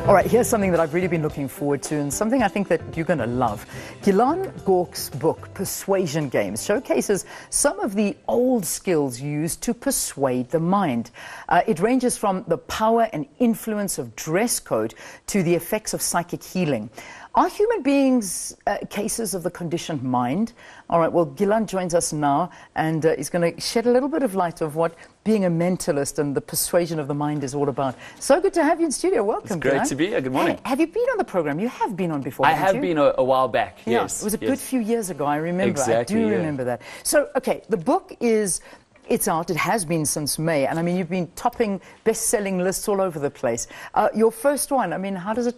All right, here's something that I've really been looking forward to and something I think that you're going to love. Gilan Gork's book, Persuasion Games, showcases some of the old skills used to persuade the mind. It ranges from the power and influence of dress code to the effects of psychic healing. Are human beings cases of the conditioned mind? All right, well, Gilan joins us now and is going to shed a little bit of light of what being a mentalist and the persuasion of the mind is all about. So good to have you in studio. Welcome, It's great Gilan. to be here. Good morning. Hey, have you been on the program? You have been on before, I haven't have you? been a while back, Yeah, yes. it was a yes. good few years ago, I remember. Exactly, I do yeah. remember that. So, okay, the book is... It's out. It has been since May. And, I mean, you've been topping best-selling lists all over the place. Your first one, I mean, how does it,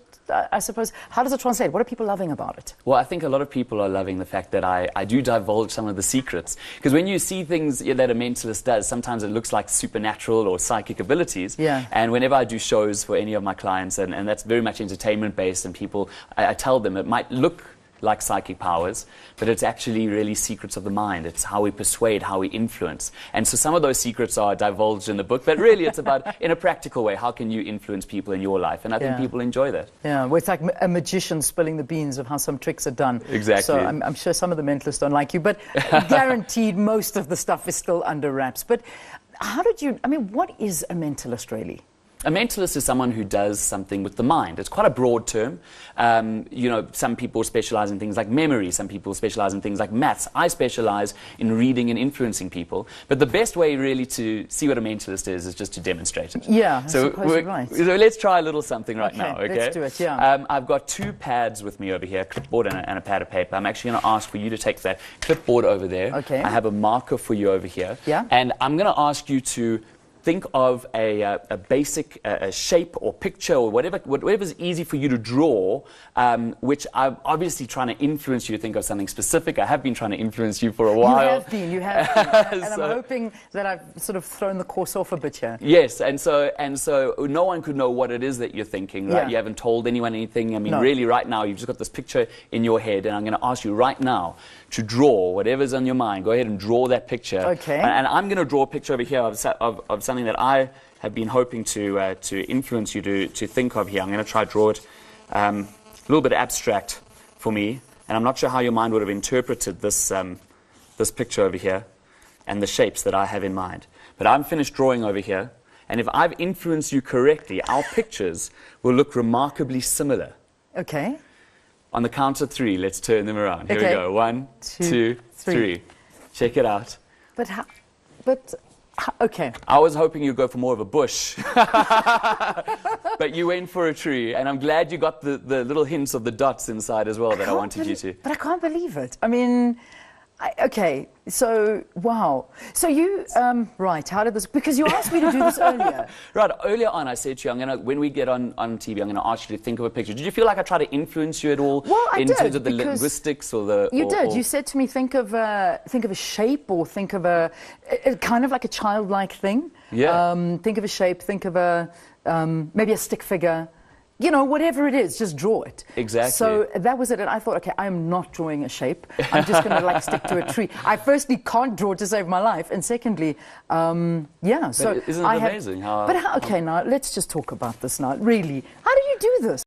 I suppose, how does it translate? What are people loving about it? Well, I think a lot of people are loving the fact that I do divulge some of the secrets. Because when you see things that a mentalist does, sometimes it looks like supernatural or psychic abilities. Yeah. And whenever I do shows for any of my clients, and that's very much entertainment-based, and people, I tell them it might look like psychic powers, but it's actually really secrets of the mind. It's how we persuade, how we influence. And so some of those secrets are divulged in the book, but really it's about, in a practical way, how can you influence people in your life? And I think people enjoy that. Yeah, well, it's like a magician spilling the beans of how some tricks are done. Exactly. So I'm sure some of the mentalists don't like you, but guaranteed most of the stuff is still under wraps. But how did you, I mean, what is a mentalist really? A mentalist is someone who does something with the mind. It's quite a broad term. You know, some people specialize in things like memory. Some people specialize in things like maths. I specialize in reading and influencing people. But the best way really to see what a mentalist is just to demonstrate it. Yeah, so I suppose you're right. So let's try a little something right now, okay? Let's do it, yeah. I've got two pads with me over here, a clipboard and a pad of paper. I'm actually going to ask for you to take that clipboard over there. Okay. I have a marker for you over here. Yeah. And I'm going to ask you to think of a basic shape or picture or whatever's easy for you to draw, which I'm obviously trying to influence you to think of something specific. I have been trying to influence you for a while. You have been. And So- I'm hoping that I've sort of thrown the course off a bit here. Yes, and so no one could know what it is that you're thinking, right? Yeah. You haven't told anyone anything. I mean, No. really, right now, you've just got this picture in your head, and I'm going to ask you right now to draw whatever's on your mind. Go ahead and draw that picture. Okay. And I'm going to draw a picture over here of something that I have been hoping to influence you to think of here. I'm going to try to draw it a little bit abstract for me, and I'm not sure how your mind would have interpreted this this picture over here and the shapes that I have in mind. But I'm finished drawing over here, and if I've influenced you correctly, our pictures will look remarkably similar. Okay. On the count of three, let's turn them around. Here we Okay. go. One, two, three. Check it out. But how, okay. I was hoping you'd go for more of a bush. But you went for a tree, and I'm glad you got the little hints of the dots inside as well that I wanted you to. But I can't believe it. I mean, okay, so, wow. So you, right, how did this, because you asked me to do this earlier. Right, earlier on I said to you, when we get on TV, I'm going to ask you to think of a picture. Did you feel like I tried to influence you at all? Well, I in did, terms of the because linguistics or the... You did. You said to me, think of a shape or think of a kind of like a childlike thing. Yeah. Think of a shape, think of a, maybe a stick figure. You know, whatever it is, just draw it. Exactly. So that was it, and I thought, okay, I am not drawing a shape. I'm just going to like stick to a tree. I firstly can't draw to save my life, and secondly, yeah. But so isn't it amazing how? But how, okay, now let's just talk about this now. Really, how do you do this?